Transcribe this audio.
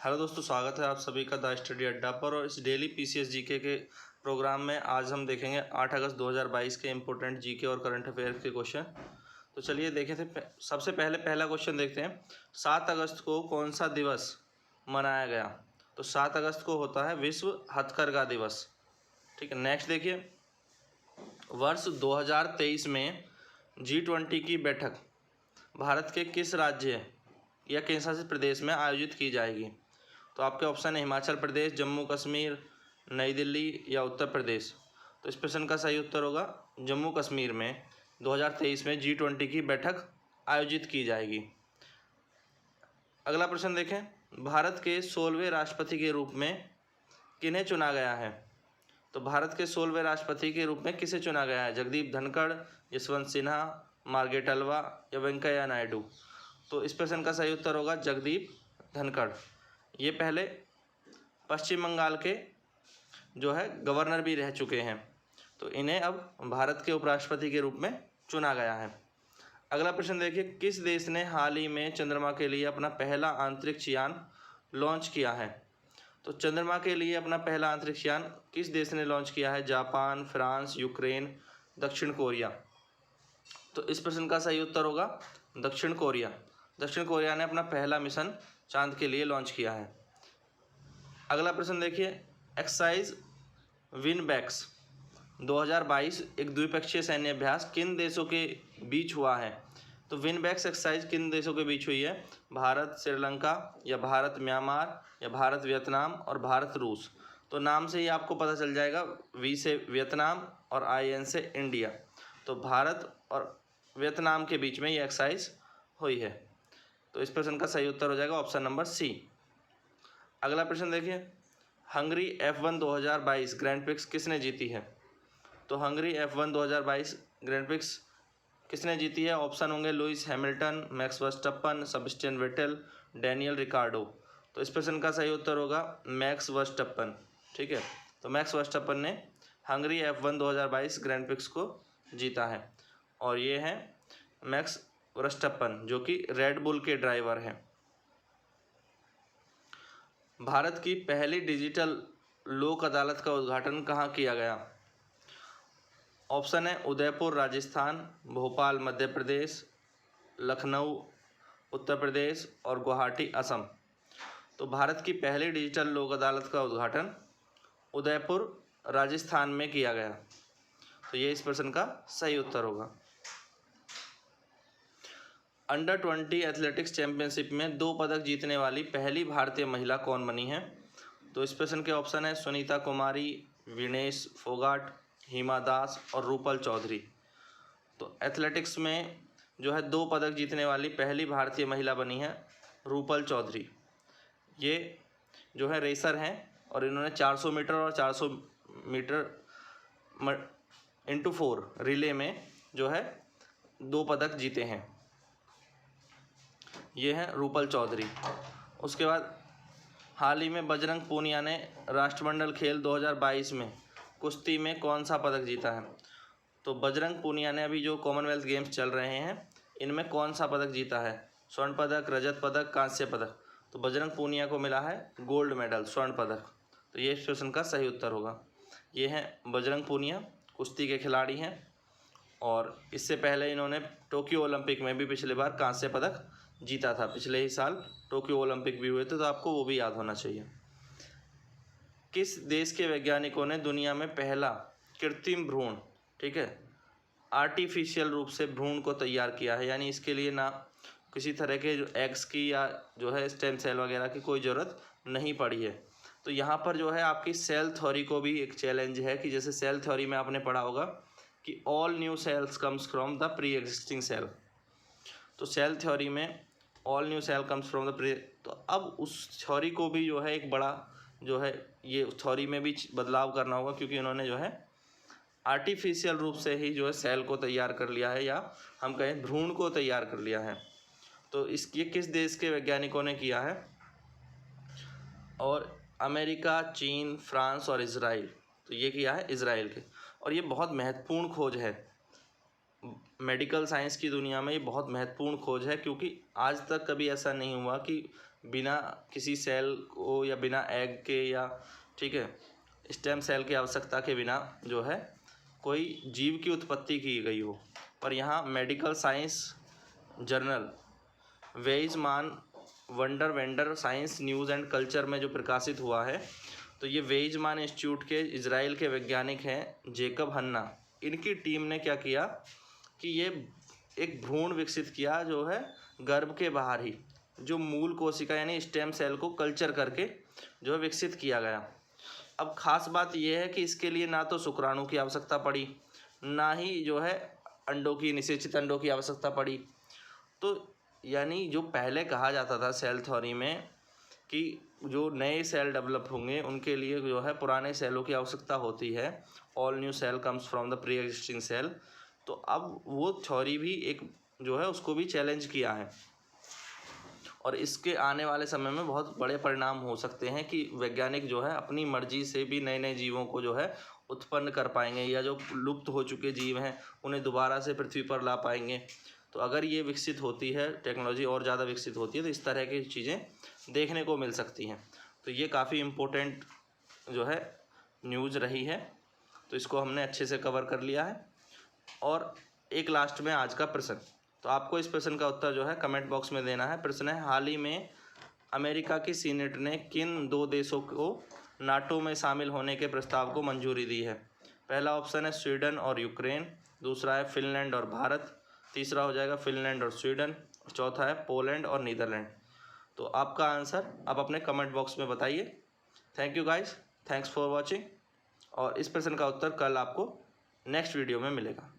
Hello दोस्तों, स्वागत है आप सभी का द स्टडी अड्डा पर। और इस डेली पीसीएस जीके के प्रोग्राम में आज हम देखेंगे 8 अगस्त 2022 के इम्पोर्टेंट जीके और करंट अफेयर के क्वेश्चन। तो चलिए देखें थे। सबसे पहले पहला क्वेश्चन देखते हैं। 7 अगस्त को कौन सा दिवस मनाया गया? तो 7 अगस्त को होता है विश्व हथकरघा दिवस। ठीक है, नेक्स्ट देखिए। वर्ष 2023 में G20 की बैठक भारत के किस राज्य या केंद्र शासित प्रदेश में आयोजित की जाएगी? तो आपके ऑप्शन है हिमाचल प्रदेश, जम्मू कश्मीर, नई दिल्ली या उत्तर प्रदेश। तो इस प्रश्न का सही उत्तर होगा जम्मू कश्मीर में 2023 में G20 की बैठक आयोजित की जाएगी। अगला प्रश्न देखें। भारत के 16वें राष्ट्रपति के रूप में किन्हें चुना गया है? तो भारत के 16वें राष्ट्रपति के रूप में किसे चुना गया है? जगदीप धनखड़, यशवंत सिन्हा, मार्गरेट अल्वा या वेंकैया नायडू। तो इस प्रश्न का सही उत्तर होगा जगदीप धनखड़। ये पहले पश्चिम बंगाल के जो है गवर्नर भी रह चुके हैं, तो इन्हें अब भारत के उपराष्ट्रपति के रूप में चुना गया है। अगला प्रश्न देखिए। किस देश ने हाल ही में चंद्रमा के लिए अपना पहला अंतरिक्ष यान लॉन्च किया है? तो चंद्रमा के लिए अपना पहला अंतरिक्ष यान किस देश ने लॉन्च किया है? जापान, फ्रांस, यूक्रेन, दक्षिण कोरिया। तो इस प्रश्न का सही उत्तर होगा दक्षिण कोरिया। दक्षिण कोरिया ने अपना पहला मिशन चांद के लिए लॉन्च किया है। अगला प्रश्न देखिए। एक्सरसाइज विनबैक्स 2022 एक द्विपक्षीय सैन्य अभ्यास किन देशों के बीच हुआ है? तो विनबैक्स एक्सरसाइज किन देशों के बीच हुई है? भारत श्रीलंका या भारत म्यांमार या भारत वियतनाम और भारत रूस। तो नाम से ही आपको पता चल जाएगा, वी से वियतनाम और IN से इंडिया। तो भारत और वियतनाम के बीच में ये एक्सरसाइज हुई है। तो इस प्रश्न का सही उत्तर हो जाएगा ऑप्शन नंबर सी। अगला प्रश्न देखिए। हंगरी F1 2022 ग्रैंड प्रिक्स किसने जीती है? तो हंगरी F1 2022 ग्रैंड प्रिक्स किसने जीती है? ऑप्शन होंगे Lewis Hamilton, Max Verstappen, Sebastian Vettel, Daniel Ricciardo. तो इस प्रश्न का सही उत्तर होगा मैक्स वर्स्टप्पन। ठीक है, तो मैक्स वर्स्टप्पन ने हंगरी F1 2022 ग्रैंड प्रिक्स को जीता है। और ये हैं मैक्स वर्स्टप्पन जो कि रेड बुल के ड्राइवर हैं। भारत की पहली डिजिटल लोक अदालत का उद्घाटन कहाँ किया गया? ऑप्शन है उदयपुर राजस्थान, भोपाल मध्य प्रदेश, लखनऊ उत्तर प्रदेश और गुवाहाटी असम। तो भारत की पहली डिजिटल लोक अदालत का उद्घाटन उदयपुर राजस्थान में किया गया। तो ये इस प्रश्न का सही उत्तर होगा। अंडर 20 एथलेटिक्स चैंपियनशिप में 2 पदक जीतने वाली पहली भारतीय महिला कौन बनी है? तो इस प्रश्न के ऑप्शन है सुनीता कुमारी, विनेश फोगाट, हिमा दास और रूपल चौधरी। तो एथलेटिक्स में जो है 2 पदक जीतने वाली पहली भारतीय महिला बनी है रूपल चौधरी। ये जो है रेसर हैं और इन्होंने 400 मीटर और 400 मीटर × 4 रिले में जो है 2 पदक जीते हैं। ये हैं रूपल चौधरी। उसके बाद हाल ही में बजरंग पूनिया ने राष्ट्रमंडल खेल 2022 में कुश्ती में कौन सा पदक जीता है? तो बजरंग पूनिया ने अभी जो कॉमनवेल्थ गेम्स चल रहे हैं इनमें कौन सा पदक जीता है? स्वर्ण पदक, रजत पदक, कांस्य पदक। तो बजरंग पूनिया को मिला है गोल्ड मेडल, स्वर्ण पदक। तो ये इस प्रश्न का सही उत्तर होगा। ये हैं बजरंग पूनिया, कुश्ती के खिलाड़ी हैं और इससे पहले इन्होंने टोक्यो ओलंपिक में भी पिछले बार कांस्य पदक जीता था। पिछले ही साल टोक्यो ओलंपिक भी हुए थे, तो आपको वो भी याद होना चाहिए। किस देश के वैज्ञानिकों ने दुनिया में पहला कृत्रिम भ्रूण, ठीक है, आर्टिफिशियल रूप से भ्रूण को तैयार किया है? यानी इसके लिए ना किसी तरह के जो एग्स की या जो है स्टेम सेल वगैरह की कोई ज़रूरत नहीं पड़ी है। तो यहाँ पर जो है आपकी सेल थ्योरी को भी एक चैलेंज है कि जैसे सेल थ्योरी में आपने पढ़ा होगा कि all new cells comes from the pre existing cell. तो सेल थ्योरी में all new cell comes from the pre, तो अब उस थ्योरी को भी जो है एक बड़ा जो है ये थ्योरी में भी बदलाव करना होगा, क्योंकि उन्होंने जो है आर्टिफिशियल रूप से ही जो है सेल को तैयार कर लिया है, या हम कहें भ्रूण को तैयार कर लिया है। तो ये किस देश के वैज्ञानिकों ने किया है? और अमेरिका, चीन, फ्रांस और इज़राइल। तो ये किया है इज़राइल के। और ये बहुत महत्वपूर्ण खोज है मेडिकल साइंस की दुनिया में। ये बहुत महत्वपूर्ण खोज है क्योंकि आज तक कभी ऐसा नहीं हुआ कि बिना किसी सेल को या बिना एग के या ठीक है स्टेम सेल की आवश्यकता के बिना जो है कोई जीव की उत्पत्ति की गई हो। पर यहाँ medical science journal Weizmann wonder wander science news and culture में जो प्रकाशित हुआ है, तो ये वेइजमान इंस्टीट्यूट के इजराइल के वैज्ञानिक हैं जेकब हन्ना, इनकी टीम ने क्या किया कि ये एक भ्रूण विकसित किया जो है गर्भ के बाहर ही, जो मूल कोशिका यानी स्टेम सेल को कल्चर करके जो है विकसित किया गया। अब ख़ास बात यह है कि इसके लिए ना तो शुक्राणु की आवश्यकता पड़ी, ना ही जो है अंडों की निषेचित अंडों की आवश्यकता पड़ी। तो यानी जो पहले कहा जाता था सेल थ्योरी में कि जो नए सेल डेवलप होंगे उनके लिए जो है पुराने सेलों की आवश्यकता होती है, all new cell comes from the pre existing cell, तो अब वो थ्योरी भी एक जो है उसको भी चैलेंज किया है। और इसके आने वाले समय में बहुत बड़े परिणाम हो सकते हैं कि वैज्ञानिक जो है अपनी मर्जी से भी नए नए जीवों को जो है उत्पन्न कर पाएंगे, या जो लुप्त हो चुके जीव हैं उन्हें दोबारा से पृथ्वी पर ला पाएंगे। तो अगर ये विकसित होती है, टेक्नोलॉजी और ज़्यादा विकसित होती है, तो इस तरह की चीज़ें देखने को मिल सकती हैं। तो ये काफ़ी इम्पोर्टेंट जो है न्यूज़ रही है, तो इसको हमने अच्छे से कवर कर लिया है। और एक लास्ट में आज का प्रश्न, तो आपको इस प्रश्न का उत्तर जो है कमेंट बॉक्स में देना है। प्रश्न है, हाल ही में अमेरिका की सीनेट ने किन 2 देशों को नाटो में शामिल होने के प्रस्ताव को मंजूरी दी है? पहला ऑप्शन है स्वीडन और यूक्रेन, दूसरा है फिनलैंड और भारत, तीसरा हो जाएगा फिनलैंड और स्वीडन, चौथा है पोलैंड और नीदरलैंड। तो आपका आंसर आप अपने कमेंट बॉक्स में बताइए। Thank you guys, thanks for watching. और इस प्रश्न का उत्तर कल आपको नेक्स्ट वीडियो में मिलेगा।